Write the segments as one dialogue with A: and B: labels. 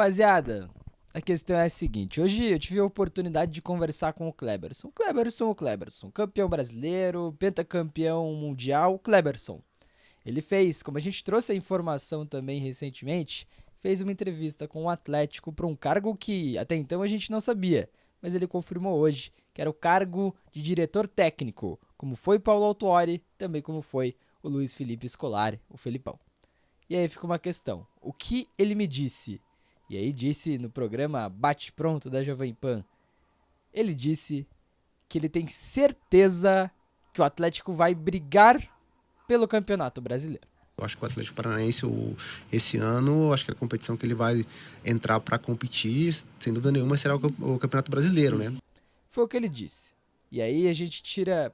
A: Rapaziada, a questão é a seguinte. Hoje eu tive a oportunidade de conversar com o Kleberson. O Kleberson, campeão brasileiro, pentacampeão mundial, Kleberson. Ele fez, como a gente trouxe a informação também recentemente, fez uma entrevista com o Atlético para um cargo que até então a gente não sabia, mas ele confirmou hoje, que era o cargo de diretor técnico, como foi Paulo Autuori, também como foi o Luiz Felipe Scolari, o Felipão. E aí fica uma questão, o que ele me disse? E aí disse no programa Bate Pronto da Jovem Pan, ele disse que ele tem certeza que o Atlético vai brigar pelo Campeonato Brasileiro.
B: Eu acho que o Atlético Paranaense, esse ano, acho que a competição que ele vai entrar para competir, sem dúvida nenhuma, será o Campeonato Brasileiro, né?
A: Foi o que ele disse. E aí a gente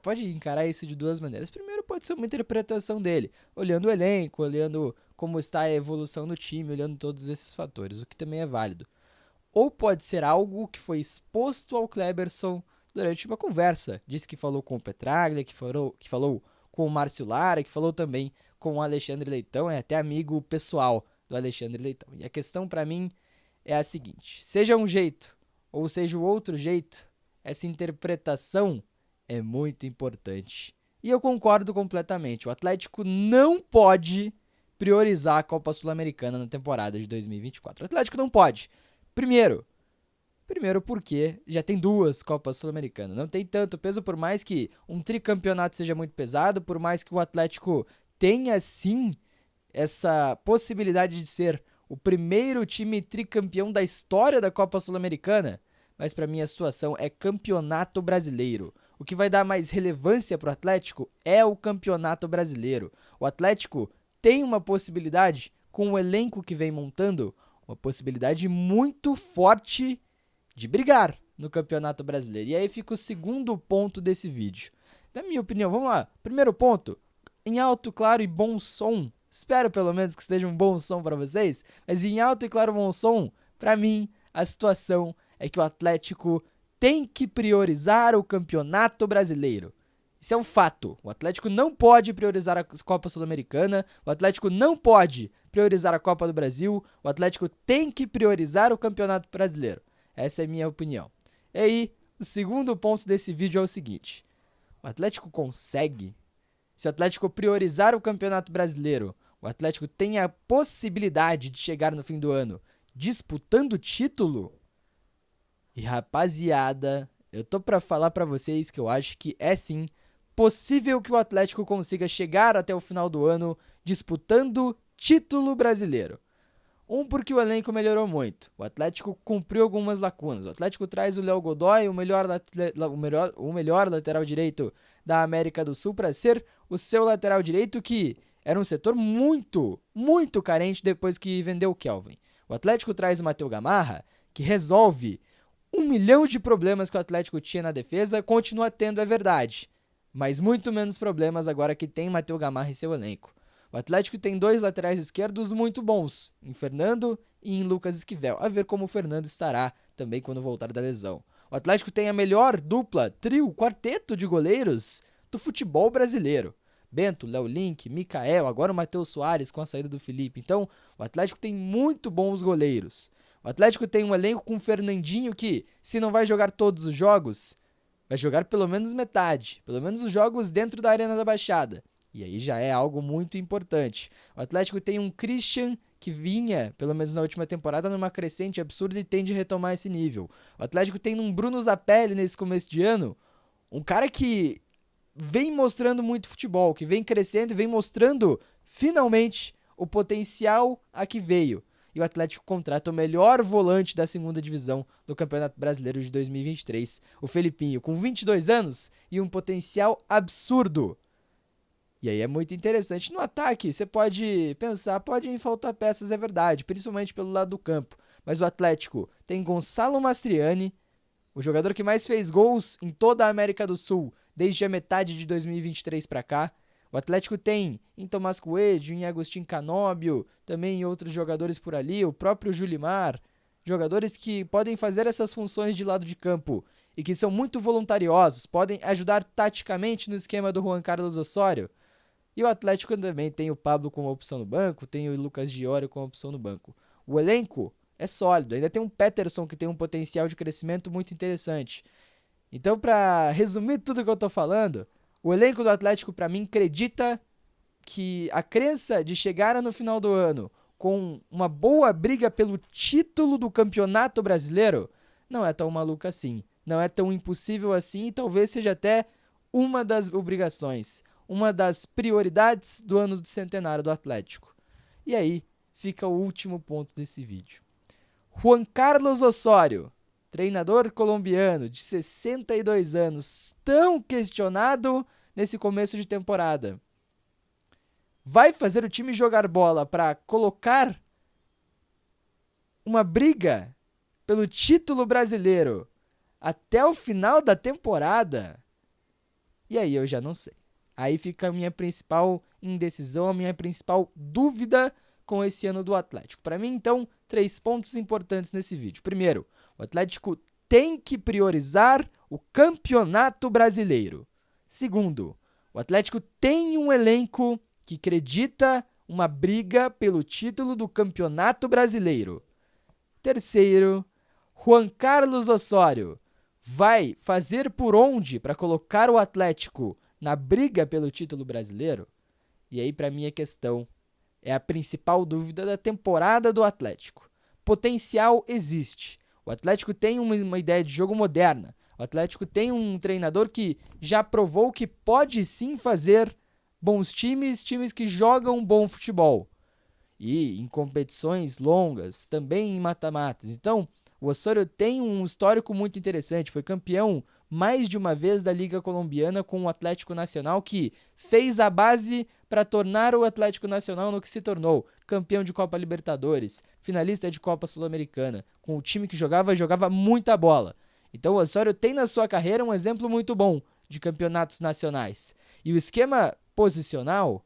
A: pode encarar isso de duas maneiras. Primeiro pode ser uma interpretação dele, olhando o elenco, olhando como está a evolução do time, olhando todos esses fatores, o que também é válido. Ou pode ser algo que foi exposto ao Kleberson durante uma conversa. Disse que falou com o Petraglia, que falou com o Márcio Lara, que falou também com o Alexandre Leitão, é até amigo pessoal do Alexandre Leitão. E a questão para mim é a seguinte, seja um jeito ou seja o outro jeito, essa interpretação é muito importante. E eu concordo completamente, o Atlético não pode priorizar a Copa Sul-Americana na temporada de 2024. O Atlético não pode. Primeiro porque já tem duas Copas Sul-Americanas. Não tem tanto peso, por mais que um tricampeonato seja muito pesado, por mais que o Atlético tenha sim essa possibilidade de ser o primeiro time tricampeão da história da Copa Sul-Americana, mas para mim a situação é Campeonato Brasileiro. O que vai dar mais relevância para o Atlético é o Campeonato Brasileiro. O Atlético tem uma possibilidade, com o elenco que vem montando, uma possibilidade muito forte de brigar no Campeonato Brasileiro. E aí fica o segundo ponto desse vídeo. Na minha opinião, vamos lá. Primeiro ponto, em alto, claro e bom som. Espero pelo menos que esteja um bom som para vocês, mas em alto e claro bom som, para mim, a situação é que o Atlético tem que priorizar o Campeonato Brasileiro. Isso é um fato. O Atlético não pode priorizar a Copa Sul-Americana, o Atlético não pode priorizar a Copa do Brasil, o Atlético tem que priorizar o Campeonato Brasileiro. Essa é a minha opinião. E aí, o segundo ponto desse vídeo é o seguinte. O Atlético consegue? Se o Atlético priorizar o Campeonato Brasileiro, o Atlético tem a possibilidade de chegar no fim do ano disputando o título? E rapaziada, eu tô pra falar pra vocês que eu acho que é sim possível que o Atlético consiga chegar até o final do ano disputando título brasileiro. Porque o elenco melhorou muito. O Atlético cumpriu algumas lacunas. O Atlético traz o Léo Godoy, o melhor lateral direito da América do Sul, para ser o seu lateral direito, que era um setor muito, muito carente depois que vendeu o Kelvin. O Atlético traz o Matheus Gamarra, que resolve 1 milhão de problemas que o Atlético tinha na defesa, continua tendo, é verdade. Mas muito menos problemas agora que tem Matheus Gamarra em seu elenco. O Atlético tem dois laterais esquerdos muito bons, em Fernando e em Lucas Esquivel. A ver como o Fernando estará também quando voltar da lesão. O Atlético tem a melhor dupla, trio, quarteto de goleiros do futebol brasileiro. Bento, Léo Link, Mikael, agora o Matheus Soares com a saída do Felipe. Então, o Atlético tem muito bons goleiros. O Atlético tem um elenco com o Fernandinho que, se não vai jogar todos os jogos, vai jogar pelo menos metade. Pelo menos os jogos dentro da Arena da Baixada. E aí já é algo muito importante. O Atlético tem um Christian que vinha, pelo menos na última temporada, numa crescente absurda e tende a retomar esse nível. O Atlético tem um Bruno Zapelli nesse começo de ano, um cara que vem mostrando muito futebol, que vem crescendo e vem mostrando, finalmente, o potencial a que veio. E o Atlético contrata o melhor volante da segunda divisão do Campeonato Brasileiro de 2023, o Felipinho, com 22 anos e um potencial absurdo. E aí é muito interessante. No ataque, você pode pensar, podem faltar peças, é verdade, principalmente pelo lado do campo. Mas o Atlético tem Gonçalo Mastriani, o jogador que mais fez gols em toda a América do Sul desde a metade de 2023 para cá. O Atlético tem em Tomás Coelho, em Agostinho Canóbio, também em outros jogadores por ali, o próprio Julimar, jogadores que podem fazer essas funções de lado de campo e que são muito voluntariosos, podem ajudar taticamente no esquema do Juan Carlos Osório. E o Atlético também tem o Pablo como opção no banco, tem o Lucas Diório como opção no banco. O elenco é sólido. Ainda tem um Peterson que tem um potencial de crescimento muito interessante. Então, para resumir tudo que eu tô falando, o elenco do Atlético, para mim, acredita que a crença de chegar no final do ano com uma boa briga pelo título do Campeonato Brasileiro não é tão maluca assim. Não é tão impossível assim e talvez seja até uma das obrigações, uma das prioridades do ano do centenário do Atlético. E aí fica o último ponto desse vídeo. Juan Carlos Osorio, treinador colombiano de 62 anos, tão questionado nesse começo de temporada. Vai fazer o time jogar bola para colocar uma briga pelo título brasileiro até o final da temporada? E aí eu já não sei. Aí fica a minha principal indecisão, a minha principal dúvida com esse ano do Atlético. Para mim, então, 3 pontos importantes nesse vídeo. Primeiro, o Atlético tem que priorizar o Campeonato Brasileiro. Segundo, o Atlético tem um elenco que acredita uma briga pelo título do Campeonato Brasileiro. Terceiro, Juan Carlos Osorio vai fazer por onde para colocar o Atlético na briga pelo título brasileiro? E aí, para mim, a questão é a principal dúvida da temporada do Atlético. Potencial existe. O Atlético tem uma ideia de jogo moderna. O Atlético tem um treinador que já provou que pode sim fazer bons times que jogam bom futebol. E em competições longas, também em mata-matas. Então, o Osorio tem um histórico muito interessante. Foi campeão mais de uma vez da Liga Colombiana com o Atlético Nacional, que fez a base para tornar o Atlético Nacional no que se tornou. Campeão de Copa Libertadores, finalista de Copa Sul-Americana, com o time que jogava muita bola. Então o Osorio tem na sua carreira um exemplo muito bom de campeonatos nacionais. E o esquema posicional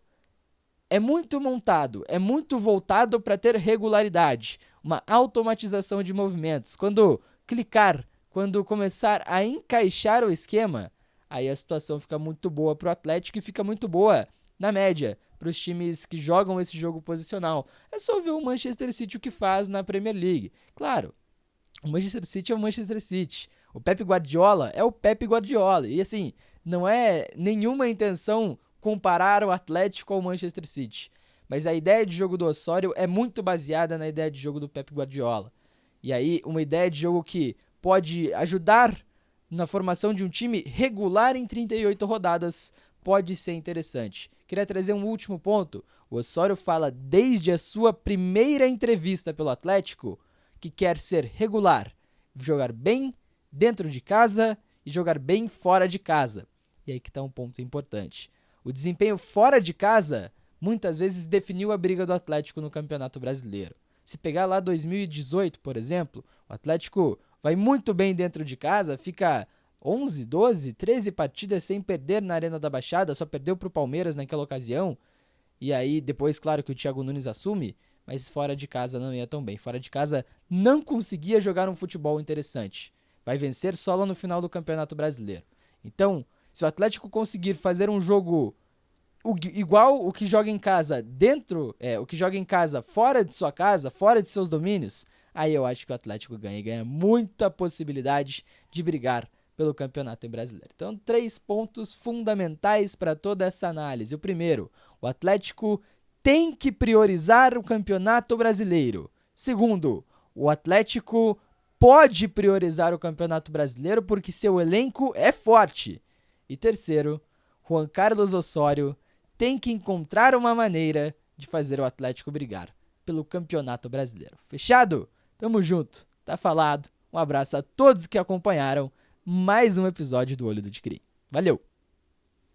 A: é muito montado, é muito voltado para ter regularidade, uma automatização de movimentos. Quando clicar, quando começar a encaixar o esquema, aí a situação fica muito boa para o Atlético e fica muito boa, na média, para os times que jogam esse jogo posicional. É só ver o Manchester City o que faz na Premier League. Claro, o Manchester City é o Manchester City. O Pep Guardiola é o Pep Guardiola. E assim, não é nenhuma intenção comparar o Atlético ao Manchester City. Mas a ideia de jogo do Osorio é muito baseada na ideia de jogo do Pep Guardiola. E aí, uma ideia de jogo que pode ajudar na formação de um time regular em 38 rodadas pode ser interessante. Queria trazer um último ponto. O Osorio fala desde a sua primeira entrevista pelo Atlético que quer ser regular, jogar bem dentro de casa e jogar bem fora de casa. E aí que está um ponto importante. O desempenho fora de casa muitas vezes definiu a briga do Atlético no Campeonato Brasileiro. Se pegar lá 2018, por exemplo, o Atlético vai muito bem dentro de casa, fica 11, 12, 13 partidas sem perder na Arena da Baixada, só perdeu para o Palmeiras naquela ocasião. E aí depois, claro que o Thiago Nunes assume, mas fora de casa não ia tão bem. Fora de casa não conseguia jogar um futebol interessante. Vai vencer só lá no final do Campeonato Brasileiro. Então, se o Atlético conseguir fazer um jogo igual o que joga em casa o que joga em casa fora de sua casa, fora de seus domínios, aí eu acho que o Atlético ganha e ganha muita possibilidade de brigar pelo Campeonato Brasileiro. Então, 3 pontos fundamentais para toda essa análise. O primeiro, o Atlético tem que priorizar o Campeonato Brasileiro. Segundo, o Atlético pode priorizar o Campeonato Brasileiro porque seu elenco é forte. E terceiro, Juan Carlos Osorio tem que encontrar uma maneira de fazer o Atlético brigar pelo Campeonato Brasileiro. Fechado? Tamo junto. Tá falado. Um abraço a todos que acompanharam mais um episódio do Olho do Tigre. Valeu!